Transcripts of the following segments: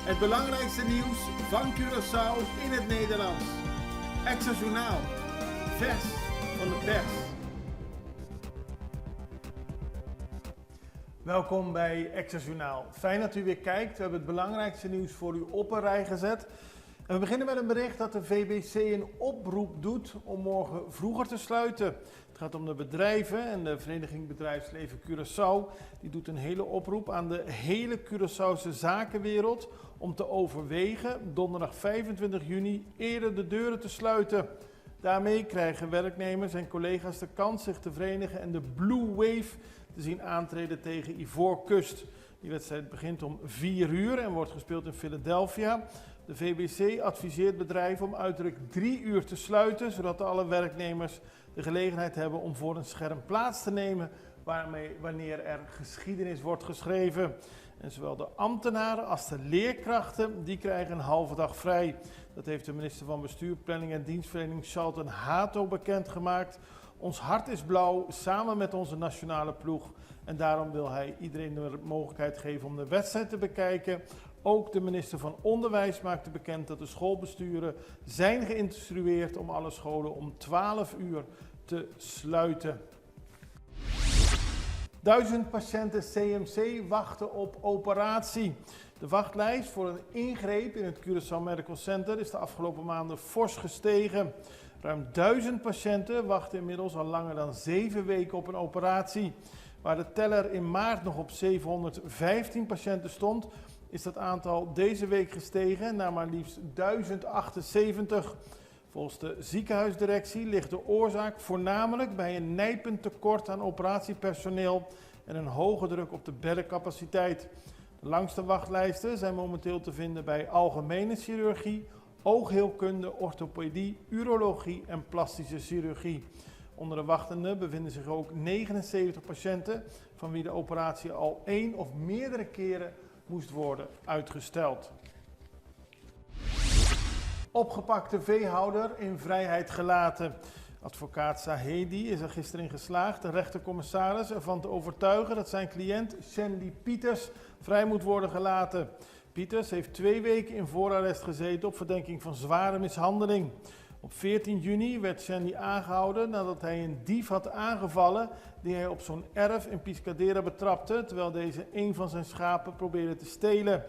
Het belangrijkste nieuws van Curaçao in het Nederlands. Extra Journaal, vers van de pers. Welkom bij Extra Journaal. Fijn dat u weer kijkt. We hebben het belangrijkste nieuws voor u op een rij gezet. En we beginnen met een bericht dat de VBC een oproep doet om morgen vroeger te sluiten. Het gaat om de bedrijven en de Vereniging Bedrijfsleven Curaçao. Die doet een hele oproep aan de hele Curaçaose zakenwereld om te overwegen donderdag 25 juni eerder de deuren te sluiten. Daarmee krijgen werknemers en collega's de kans zich te verenigen en de Blue Wave te zien aantreden tegen Ivoorkust. Die wedstrijd begint om 4 uur en wordt gespeeld in Philadelphia. De VBC adviseert bedrijven om uiterlijk 3 uur te sluiten, zodat alle werknemers de gelegenheid hebben om voor een scherm plaats te nemen wanneer er geschiedenis wordt geschreven. En zowel de ambtenaren als de leerkrachten die krijgen een halve dag vrij. Dat heeft de minister van Bestuur, Planning en Dienstverlening Charlton Hato bekendgemaakt. Ons hart is blauw, samen met onze nationale ploeg. En daarom wil hij iedereen de mogelijkheid geven om de wedstrijd te bekijken. Ook de minister van Onderwijs maakte bekend dat de schoolbesturen zijn geïnstrueerd om alle scholen om 12 uur te sluiten. 1000 patiënten CMC wachten op operatie. De wachtlijst voor een ingreep in het Curaçao Medical Center is de afgelopen maanden fors gestegen. Ruim 1000 patiënten wachten inmiddels al langer dan 7 weken op een operatie. Waar de teller in maart nog op 715 patiënten stond, is dat aantal deze week gestegen naar maar liefst 1078. Volgens de ziekenhuisdirectie ligt de oorzaak voornamelijk bij een nijpend tekort aan operatiepersoneel en een hoge druk op de beddencapaciteit. De langste wachtlijsten zijn momenteel te vinden bij algemene chirurgie, oogheelkunde, orthopedie, urologie en plastische chirurgie. Onder de wachtenden bevinden zich ook 79 patiënten van wie de operatie al 1 of meerdere keren moest worden uitgesteld. Opgepakte veehouder in vrijheid gelaten. Advocaat Zahedi is er gisteren in geslaagd de rechtercommissaris ervan te overtuigen dat zijn cliënt Shandy Pieters vrij moet worden gelaten. Pieters heeft 2 weken in voorarrest gezeten op verdenking van zware mishandeling. Op 14 juni werd Shandy aangehouden nadat hij een dief had aangevallen die hij op zo'n erf in Piscadera betrapte, terwijl deze een van zijn schapen probeerde te stelen.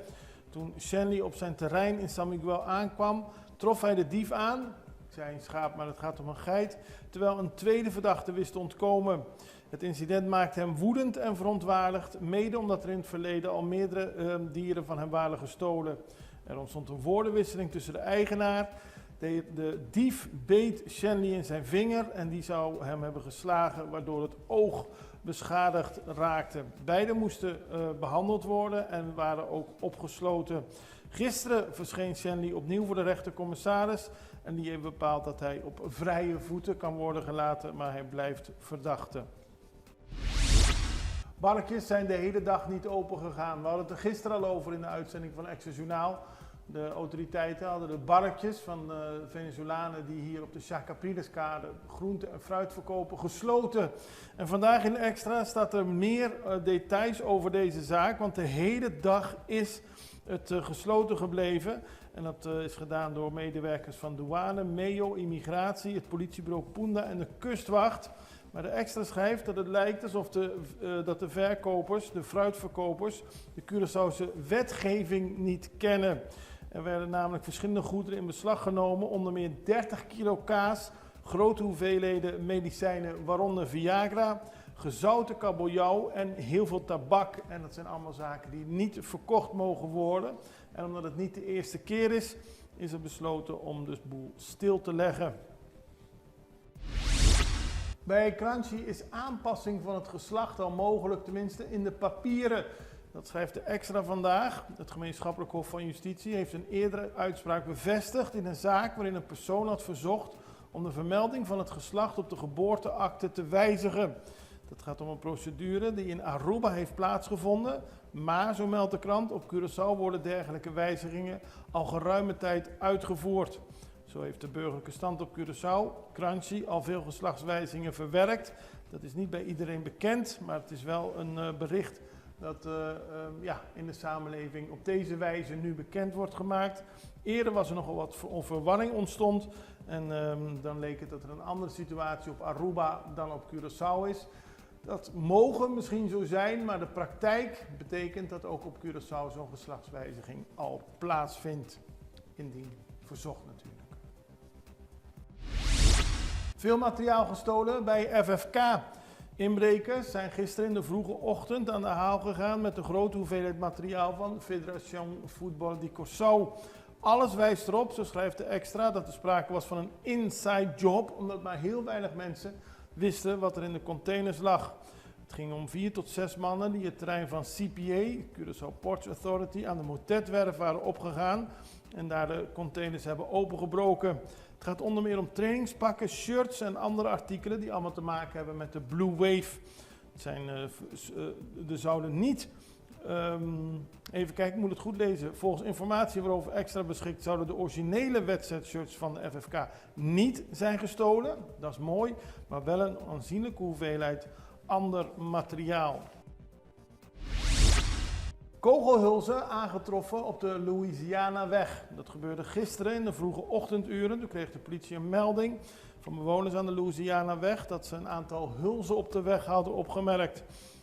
Toen Shandy op zijn terrein in San Miguel aankwam, trof hij de dief aan. Ik zei een schaap, maar het gaat om een geit, terwijl een tweede verdachte wist te ontkomen. Het incident maakte hem woedend en verontwaardigd, mede omdat er in het verleden al meerdere dieren van hem waren gestolen. Er ontstond een woordenwisseling tussen de eigenaar. De dief beet Shandy in zijn vinger en die zou hem hebben geslagen, waardoor het oog beschadigd raakte. Beiden moesten behandeld worden en waren ook opgesloten. Gisteren verscheen Shandy opnieuw voor de rechtercommissaris en die heeft bepaald dat hij op vrije voeten kan worden gelaten, maar hij blijft verdachte. Barretjes zijn de hele dag niet open gegaan. We hadden het er gisteren al over in de uitzending van Extra Journaal. De autoriteiten hadden de barretjes van de Venezolanen die hier op de Chacaprineskade groente en fruit verkopen gesloten. En vandaag in Extra staat er meer details over deze zaak, want de hele dag is het gesloten gebleven. En dat is gedaan door medewerkers van douane, MEO, immigratie, het politiebureau Punda en de kustwacht. Maar de Extra schrijft dat het lijkt alsof dat de verkopers, de fruitverkopers, de Curaçaose wetgeving niet kennen. Er werden namelijk verschillende goederen in beslag genomen, onder meer 30 kilo kaas, grote hoeveelheden medicijnen, waaronder Viagra, gezouten kabeljauw en heel veel tabak. En dat zijn allemaal zaken die niet verkocht mogen worden. En omdat het niet de eerste keer is, is er besloten om de boel stil te leggen. Bij Kranji is aanpassing van het geslacht al mogelijk, tenminste in de papieren. Dat schrijft de Extra vandaag. Het gemeenschappelijk hof van justitie heeft een eerdere uitspraak bevestigd in een zaak waarin een persoon had verzocht om de vermelding van het geslacht op de geboorteakte te wijzigen. Dat gaat om een procedure die in Aruba heeft plaatsgevonden, maar, zo meldt de krant, op Curaçao worden dergelijke wijzigingen al geruime tijd uitgevoerd. Zo heeft de burgerlijke stand op Curaçao, Kranji, al veel geslachtswijzigingen verwerkt. Dat is niet bij iedereen bekend, maar het is wel een bericht dat in de samenleving op deze wijze nu bekend wordt gemaakt. Eerder was er nogal wat verwarring ontstond en dan leek het dat er een andere situatie op Aruba dan op Curaçao is. Dat mogen misschien zo zijn, maar de praktijk betekent dat ook op Curaçao zo'n geslachtswijziging al plaatsvindt. Indien verzocht natuurlijk. Veel materiaal gestolen bij FFK. Inbrekers zijn gisteren in de vroege ochtend aan de haal gegaan met de grote hoeveelheid materiaal van Federación Fútbol de Curaçao. Alles wijst erop, zo schrijft de Extra, dat er sprake was van een inside job, omdat maar heel weinig mensen wisten wat er in de containers lag. Het ging om 4 tot 6 mannen die het terrein van CPA, Curaçao Ports Authority, aan de Motetwerf waren opgegaan en daar de containers hebben opengebroken. Het gaat onder meer om trainingspakken, shirts en andere artikelen die allemaal te maken hebben met de Blue Wave. Er zouden niet, even kijken, ik moet het goed lezen. Volgens informatie waarover Extra beschikt zouden de originele wedstrijdshirts van de FFK niet zijn gestolen. Dat is mooi, maar wel een aanzienlijke hoeveelheid ander materiaal. Kogelhulzen aangetroffen op de Louisianaweg. Dat gebeurde gisteren in de vroege ochtenduren. Toen kreeg de politie een melding van bewoners aan de Louisianaweg dat ze een aantal hulzen op de weg hadden opgemerkt.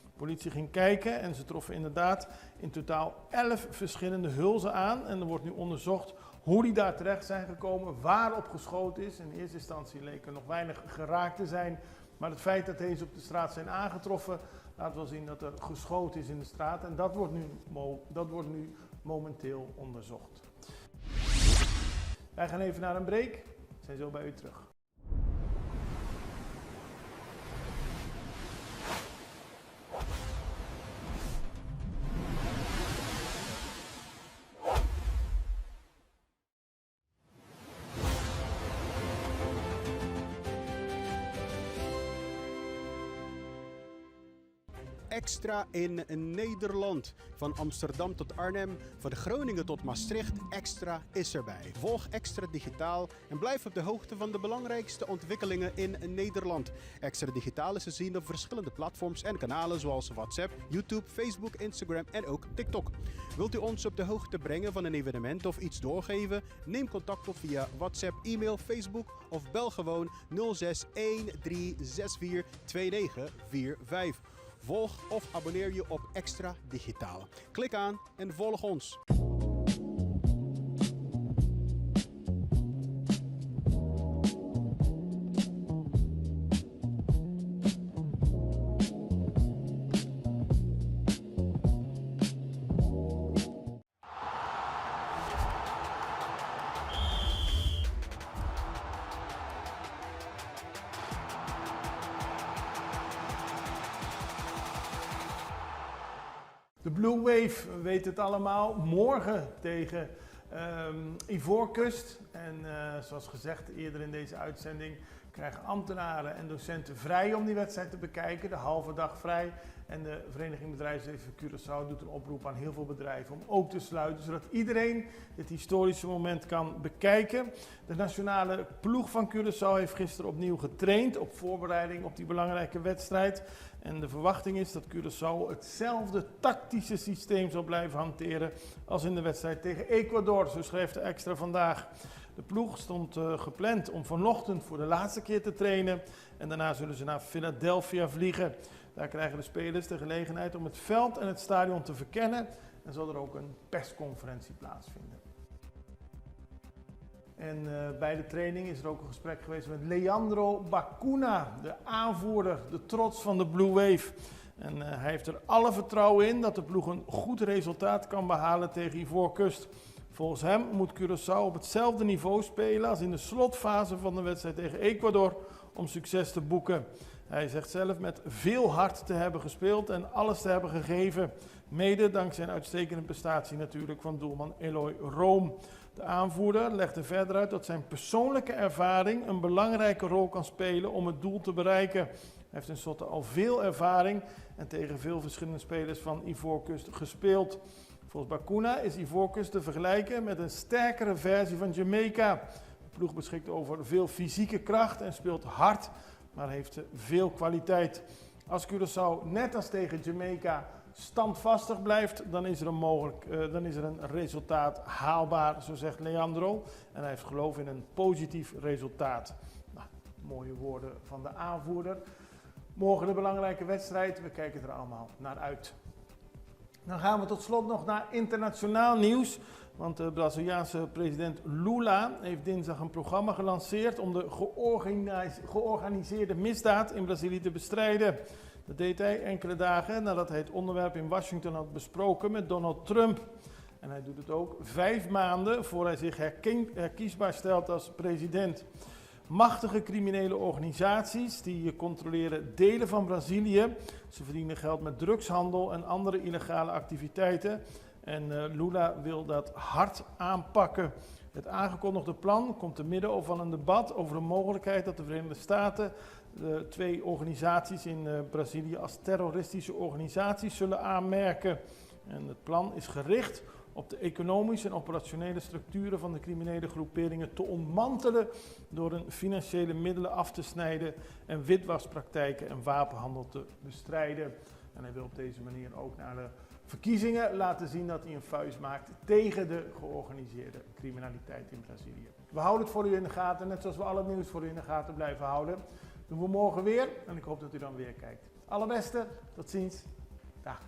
De politie ging kijken en ze troffen inderdaad in totaal 11 verschillende hulzen aan. En er wordt nu onderzocht hoe die daar terecht zijn gekomen, waarop geschoten is. In eerste instantie leek er nog weinig geraakt te zijn. Maar het feit dat deze op de straat zijn aangetroffen, laat wel zien dat er geschoten is in de straat. En dat wordt nu momenteel onderzocht. Wij gaan even naar een break. We zijn zo bij u terug. Extra in Nederland. Van Amsterdam tot Arnhem, van Groningen tot Maastricht, Extra is erbij. Volg Extra Digitaal en blijf op de hoogte van de belangrijkste ontwikkelingen in Nederland. Extra Digitaal is te zien op verschillende platforms en kanalen zoals WhatsApp, YouTube, Facebook, Instagram en ook TikTok. Wilt u ons op de hoogte brengen van een evenement of iets doorgeven? Neem contact op via WhatsApp, e-mail, Facebook of bel gewoon 06 1364 2945. Volg of abonneer je op Extra Digitaal. Klik aan en volg ons. De Blue Wave, we weten het allemaal, morgen tegen Ivoorkust. En zoals gezegd eerder in deze uitzending krijgen ambtenaren en docenten vrij om die wedstrijd te bekijken. De halve dag vrij. En de Vereniging Bedrijfsleven Curaçao doet een oproep aan heel veel bedrijven om ook te sluiten, zodat iedereen dit historische moment kan bekijken. De nationale ploeg van Curaçao heeft gisteren opnieuw getraind op voorbereiding op die belangrijke wedstrijd. En de verwachting is dat Curaçao hetzelfde tactische systeem zal blijven hanteren als in de wedstrijd tegen Ecuador, zo schreef de Extra vandaag. De ploeg stond gepland om vanochtend voor de laatste keer te trainen en daarna zullen ze naar Philadelphia vliegen. Daar krijgen de spelers de gelegenheid om het veld en het stadion te verkennen en zal er ook een persconferentie plaatsvinden. En bij de training is er ook een gesprek geweest met Leandro Bacuna, de aanvoerder, de trots van de Blue Wave. En hij heeft er alle vertrouwen in dat de ploeg een goed resultaat kan behalen tegen Ivoorkust. Volgens hem moet Curaçao op hetzelfde niveau spelen als in de slotfase van de wedstrijd tegen Ecuador om succes te boeken. Hij zegt zelf met veel hart te hebben gespeeld en alles te hebben gegeven. Mede dankzij een uitstekende prestatie natuurlijk van doelman Eloy Room. De aanvoerder legde verder uit dat zijn persoonlijke ervaring een belangrijke rol kan spelen om het doel te bereiken. Hij heeft tenslotte al veel ervaring en tegen veel verschillende spelers van Ivoorkust gespeeld. Volgens Bacuna is Ivoorkust te vergelijken met een sterkere versie van Jamaica. De ploeg beschikt over veel fysieke kracht en speelt hard, maar heeft veel kwaliteit. Als Curaçao net als tegen Jamaica standvastig blijft, dan is er een resultaat haalbaar, zo zegt Leandro. En hij heeft geloof in een positief resultaat. Nou, mooie woorden van de aanvoerder. Morgen de belangrijke wedstrijd, we kijken er allemaal naar uit. Dan gaan we tot slot nog naar internationaal nieuws. Want de Braziliaanse president Lula heeft dinsdag een programma gelanceerd om de georganiseerde misdaad in Brazilië te bestrijden. Dat deed hij enkele dagen nadat hij het onderwerp in Washington had besproken met Donald Trump. En hij doet het ook 5 maanden voor hij zich herkiesbaar stelt als president. Machtige criminele organisaties die controleren delen van Brazilië. Ze verdienen geld met drugshandel en andere illegale activiteiten. En Lula wil dat hard aanpakken. Het aangekondigde plan komt te midden van een debat over de mogelijkheid dat de Verenigde Staten de 2 organisaties in Brazilië als terroristische organisaties zullen aanmerken. En het plan is gericht op de economische en operationele structuren van de criminele groeperingen te ontmantelen door hun financiële middelen af te snijden en witwaspraktijken en wapenhandel te bestrijden. En hij wil op deze manier ook naar de verkiezingen laten zien dat hij een vuist maakt tegen de georganiseerde criminaliteit in Brazilië. We houden het voor u in de gaten, net zoals we al het nieuws voor u in de gaten blijven houden. Doen we morgen weer en ik hoop dat u dan weer kijkt. Allerbeste, tot ziens. Dag.